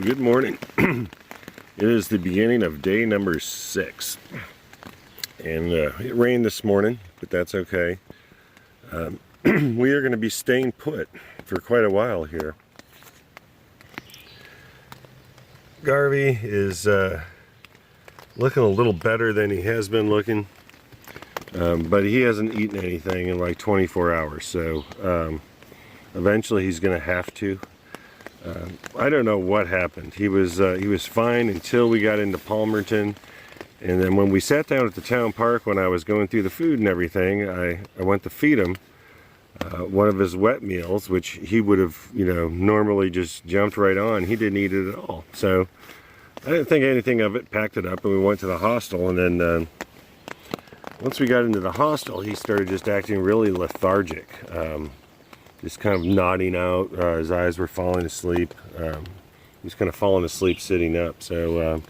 Good morning. It is the beginning of day number 6, and it rained this morning, but that's okay. We are going to be staying put for quite a while here. Garvey is looking a little better than he has been looking, but he hasn't eaten anything in like 24 hours, so eventually he's going to have to. I don't know what happened. He was fine until we got into Palmerton, and then when we sat down at the town park, when I was going through the food and everything, I went to feed him one of his wet meals, which he would have, normally just jumped right on. He didn't eat it at all, so I didn't think anything of it. Packed it up, and we went to the hostel. And then once we got into the hostel, he started just acting really lethargic. Just kind of nodding out. His eyes were falling asleep. He's kind of falling asleep sitting up. So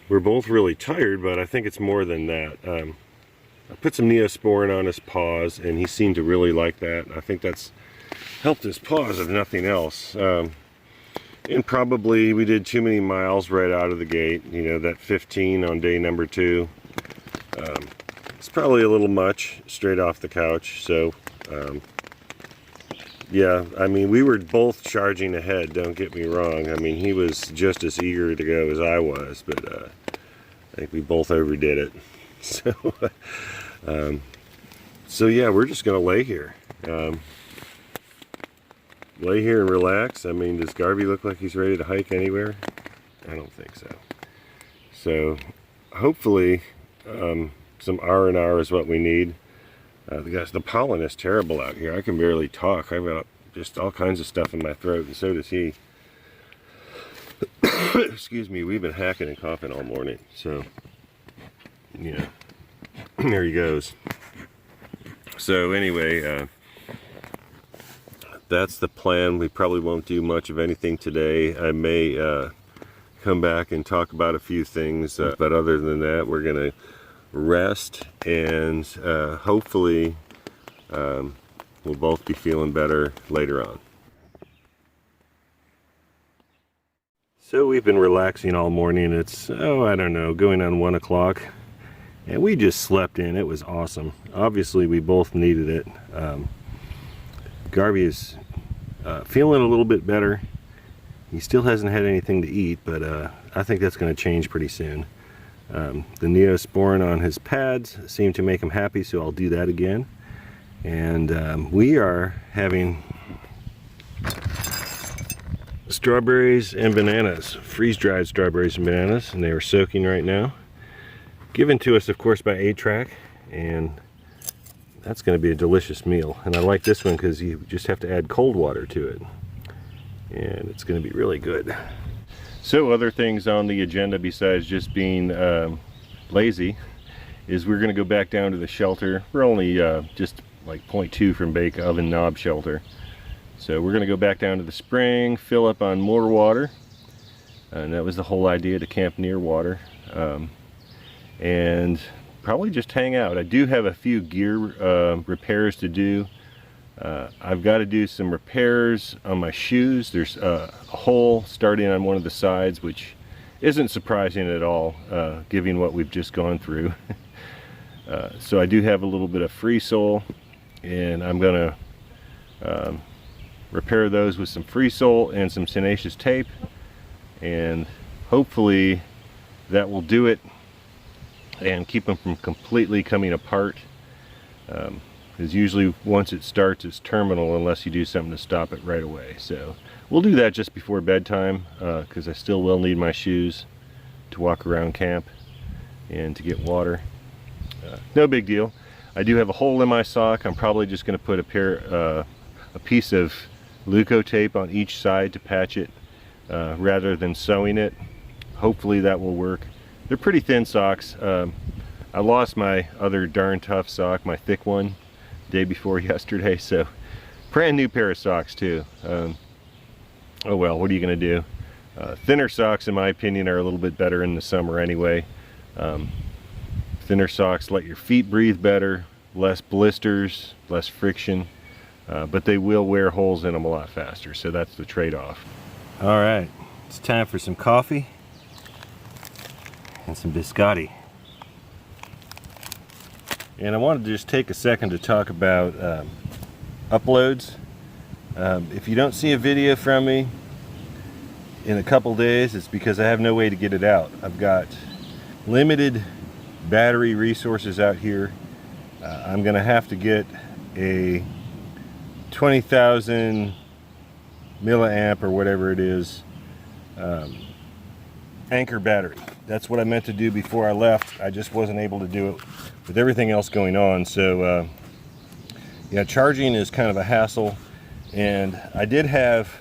we're both really tired, but I think it's more than that. I put some Neosporin on his paws, and he seemed to really like that. I think that's helped his paws, if nothing else. And probably we did too many miles right out of the gate. That 15 on day number 2. It's probably a little much straight off the couch. So yeah, I mean, we were both charging ahead, don't get me wrong. I mean, he was just as eager to go as I was, but I think we both overdid it. So yeah, we're just gonna lay here. Lay here and relax. I mean, does Garvey look like he's ready to hike anywhere? I don't think so. So hopefully some R&R is what we need. The pollen is terrible out here. I can barely talk. I've got just all kinds of stuff in my throat, and so does he. Excuse me, we've been hacking and coughing all morning. So, yeah, there he goes. So anyway, that's the plan. We probably won't do much of anything today. I may come back and talk about a few things, but other than that, we're going to rest, and hopefully we'll both be feeling better later on. So we've been relaxing all morning. It's, I don't know, going on 1 o'clock, and we just slept in. It was awesome. Obviously we both needed it. Garvey is feeling a little bit better. He still hasn't had anything to eat, but I think that's going to change pretty soon. The Neosporin on his pads seem to make him happy, so I'll do that again. And we are having strawberries and bananas, freeze-dried strawberries and bananas, and they are soaking right now. Given to us, of course, by 8-Track, and that's going to be a delicious meal. And I like this one because you just have to add cold water to it, and it's going to be really good. So other things on the agenda besides just being lazy is we're going to go back down to the shelter. We're only just like 0.2 from Bake Oven Knob Shelter. So we're going to go back down to the spring, fill up on more water. And that was the whole idea, to camp near water. And probably just hang out. I do have a few gear repairs to do. I've got to do some repairs on my shoes. There's a hole starting on one of the sides, which isn't surprising at all, given what we've just gone through. So I do have a little bit of free sole, and I'm going to repair those with some free sole and some tenacious tape, and hopefully that will do it and keep them from completely coming apart. Because usually once it starts, it's terminal unless you do something to stop it right away. So we'll do that just before bedtime, because I still will need my shoes to walk around camp and to get water. No big deal. I do have a hole in my sock. I'm probably just going to put a piece of Leuco tape on each side to patch it rather than sewing it. Hopefully that will work. They're pretty thin socks. I lost my other darn tough sock, my thick one, day before yesterday, so brand new pair of socks too. Oh well, what are you gonna do? Thinner socks, in my opinion, are a little bit better in the summer anyway. Thinner socks let your feet breathe better, less blisters, less friction, but they will wear holes in them a lot faster, so that's the trade-off. All right, It's time for some coffee and some biscotti. And I wanted to just take a second to talk about uploads. If you don't see a video from me in a couple days, it's because I have no way to get it out. I've got limited battery resources out here. I'm gonna have to get a 20,000 milliamp or whatever it is anchor battery. That's what I meant to do before I left. I just wasn't able to do it with everything else going on. So yeah, charging is kind of a hassle. And I did have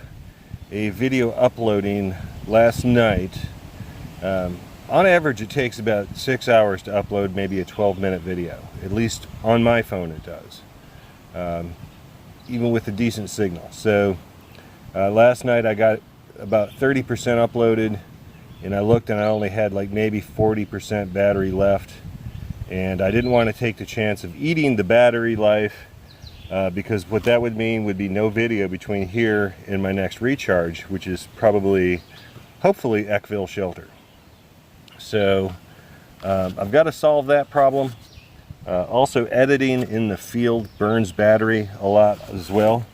a video uploading last night. On average, it takes about 6 hours to upload maybe a 12-minute video. At least on my phone it does, even with a decent signal. So last night I got about 30% uploaded, and I looked and I only had like maybe 40% battery left. And I didn't want to take the chance of eating the battery life, because what that would mean would be no video between here and my next recharge, which is probably, hopefully, Eckville Shelter. So I've got to solve that problem. Also, editing in the field burns battery a lot as well.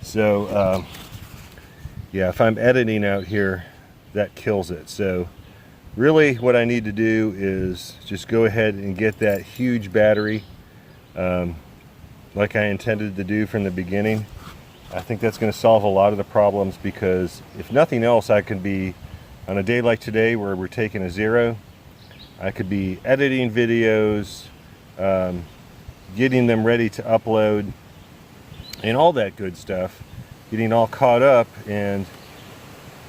So yeah, if I'm editing out here, that kills it. So really what I need to do is just go ahead and get that huge battery like I intended to do from the beginning. I think that's going to solve a lot of the problems, because if nothing else, I can be, on a day like today where we're taking a zero, I could be editing videos, getting them ready to upload, and all that good stuff, getting all caught up. And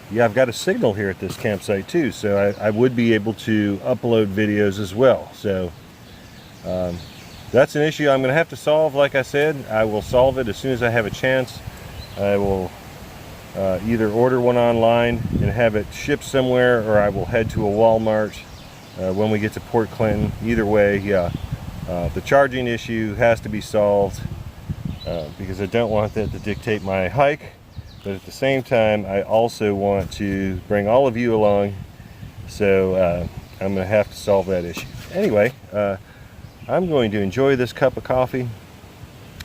yeah, I've got a signal here at this campsite too, so I would be able to upload videos as well. So that's an issue I'm going to have to solve. Like I said, I will solve it as soon as I have a chance. I will either order one online and have it shipped somewhere, or I will head to a Walmart when we get to Port Clinton. Either way, yeah, the charging issue has to be solved, because I don't want that to dictate my hike. But at the same time, I also want to bring all of you along, so I'm going to have to solve that issue. Anyway, I'm going to enjoy this cup of coffee,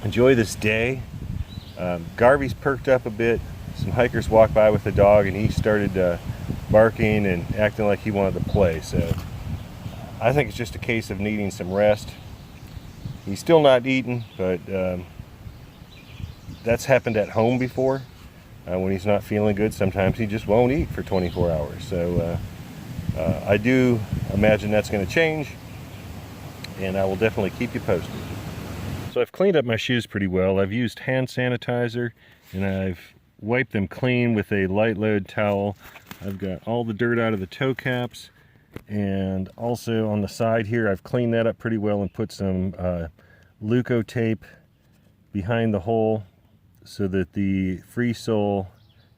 enjoy this day. Garvey's perked up a bit. Some hikers walked by with the dog, and he started barking and acting like he wanted to play. So I think it's just a case of needing some rest. He's still not eating, but that's happened at home before. When he's not feeling good, sometimes he just won't eat for 24 hours. So I do imagine that's going to change, and I will definitely keep you posted. So I've cleaned up my shoes pretty well. I've used hand sanitizer, and I've wiped them clean with a light load towel. I've got all the dirt out of the toe caps, and also on the side here I've cleaned that up pretty well and put some Leuco tape behind the hole so that the free sole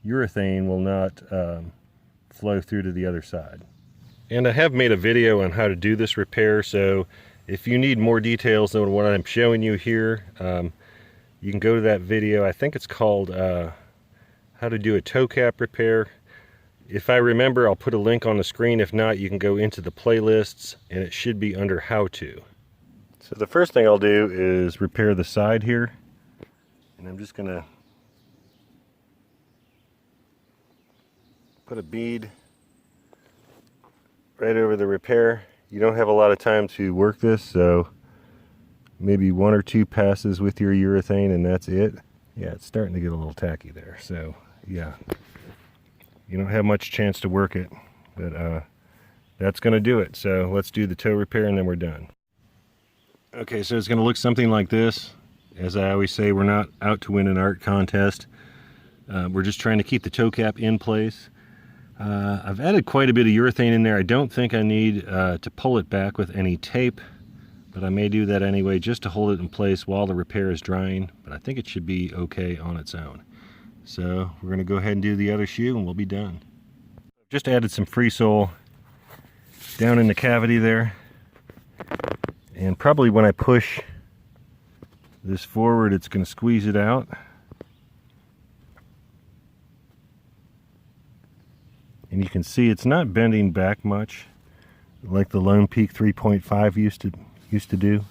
urethane will not flow through to the other side. And I have made a video on how to do this repair, so if you need more details than what I'm showing you here, you can go to that video. I think it's called how to do a toe cap repair. If I remember, I'll put a link on the screen. If not, you can go into the playlists, and it should be under how to. So the first thing I'll do is repair the side here, and I'm just gonna put a bead right over the repair. You don't have a lot of time to work this, so maybe 1 or 2 passes with your urethane and that's it. Yeah, it's starting to get a little tacky there, so yeah, you don't have much chance to work it, but that's going to do it. So let's do the toe repair and then we're done. Okay, so it's going to look something like this. As I always say, we're not out to win an art contest. We're just trying to keep the toe cap in place. I've added quite a bit of urethane in there. I don't think I need to pull it back with any tape, but I may do that anyway just to hold it in place while the repair is drying, but I think it should be okay on its own. So we're going to go ahead and do the other shoe and we'll be done. Just added some free sole down in the cavity there, and probably when I push this forward it's going to squeeze it out. And you can see it's not bending back much like the Lone Peak 3.5 used to do.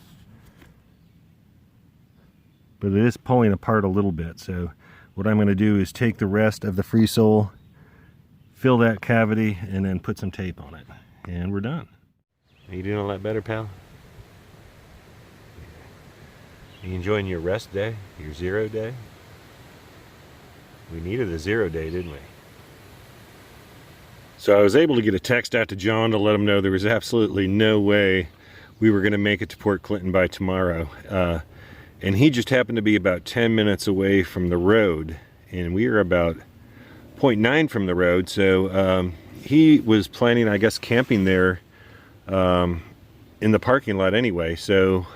But it is pulling apart a little bit. So what I'm going to do is take the rest of the free sole, fill that cavity, and then put some tape on it. And we're done. Are you doing a lot better, pal? Are you enjoying your rest day? Your 0 day? We needed a 0 day, didn't we? So I was able to get a text out to John to let him know there was absolutely no way we were going to make it to Port Clinton by tomorrow. And he just happened to be about 10 minutes away from the road. And we are about 0.9 from the road. So he was planning, I guess, camping there in the parking lot anyway. So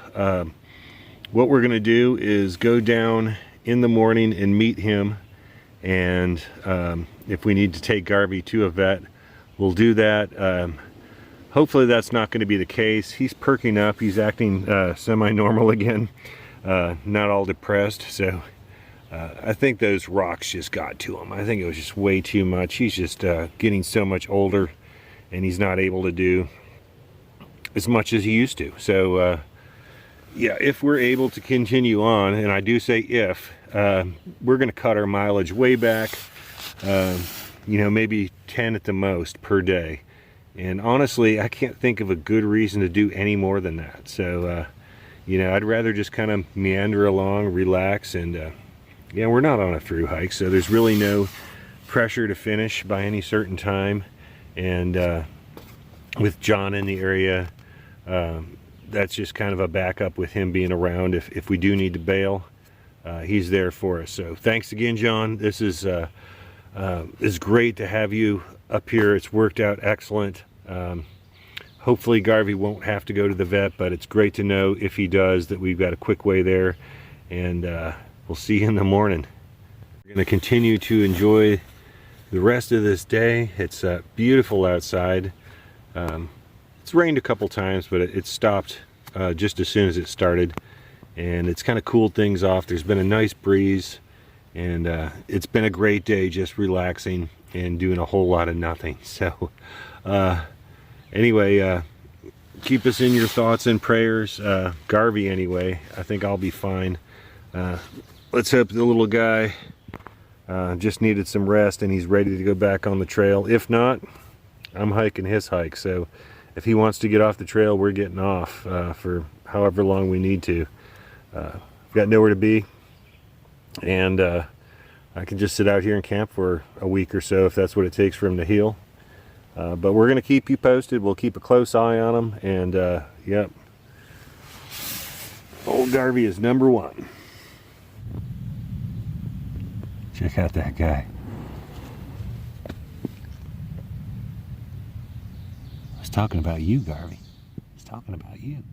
what we're going to do is go down in the morning and meet him. And if we need to take Garvey to a vet, we'll do that. Hopefully that's not going to be the case. He's perking up. He's acting semi-normal again. Not all depressed. So I think those rocks just got to him. I think it was just way too much. He's just getting so much older, and he's not able to do as much as he used to. So yeah, if we're able to continue on, and I do say if, we're going to cut our mileage way back, you know, maybe 10 at the most per day. And honestly, I can't think of a good reason to do any more than that. So, you know, I'd rather just kind of meander along, relax, and yeah, we're not on a through hike, so there's really no pressure to finish by any certain time. And with John in the area, that's just kind of a backup with him being around. If we do need to bail, he's there for us. So thanks again, John. This is great to have you up here. It's worked out excellent. Hopefully Garvey won't have to go to the vet, but it's great to know if he does that we've got a quick way there. And we'll see you in the morning. We're going to continue to enjoy the rest of this day. It's beautiful outside. It's rained a couple times, but it stopped just as soon as it started, and it's kind of cooled things off. There's been a nice breeze, and it's been a great day just relaxing and doing a whole lot of nothing. So anyway, keep us in your thoughts and prayers. Garvey anyway, I think I'll be fine. Let's hope the little guy just needed some rest and he's ready to go back on the trail. If not, I'm hiking his hike. So if he wants to get off the trail, we're getting off for however long we need to. We've got nowhere to be, and I can just sit out here and camp for a week or so if that's what it takes for him to heal. But we're going to keep you posted. We'll keep a close eye on him, and yep, old Garvey is #1. Check out that guy. I was talking about you, Garvey. I was talking about you.